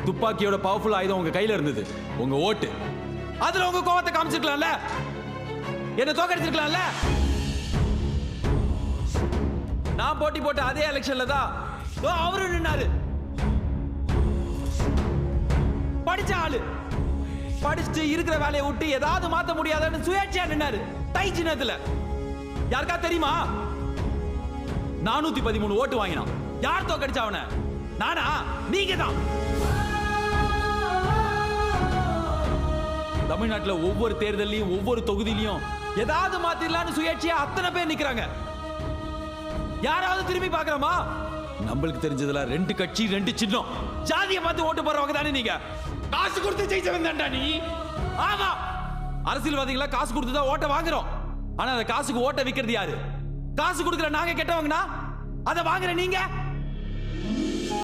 துப்பாக்கியோட powerful ஆயுதம் உங்க கையில இருந்தது, உங்க ஓட்டு. அதுல உங்க கோவத்தை காமிச்சிருக்கலாம்ல, என்ன தோக்கடிச்சிருக்கலாம்ல. நான் போட்டி போட்ட அதே எலெக்ஷன்ல தான் அவரு நின்னாரு. படிச்ச ஆளு, படிச்சுட்டு இருக்கிற வேலையை விட்டு ஏதாவது மாத்த முடியாதுன்னு சுயேட்சையா நின்னாரு தை சின்னத்துல. யாருக்கா தெரியுமா? 413 ஓட்டு வாங்கினான். யார் தோக்கடிச்சா அவனை? நானா? நீங்க தான். தமிழ்நாட்டுல ஒவ்வொரு தேர்தலையும் ஒவ்வொரு தொகுதியிலையும் ஏதாவது மாத்திரலான்னு சுயேட்சையா அத்தனை பேர் நிக்கிறாங்க. யாராவது திரும்பி பாக்குறோமா? நம்மளுக்கு தெரிஞ்சதுல 2 கட்சி 2 சின்னம். ஜாதியை பார்த்து ஓட்டு போறவங்க தானே நீங்க. காசு கொடுத்து ஜெயிச்சவன் தான்டா நீ. ஆமா, அரசியல்வாதிகளா காசு கொடுத்து தான் ஓட்ட வாங்குறோம். ஆனா அந்த காசுக்கு ஓட்ட விக்கிறது யாரு? காசு கொடுக்குற நாங்க கெட்டவங்கனா அதை வாங்குற நீங்க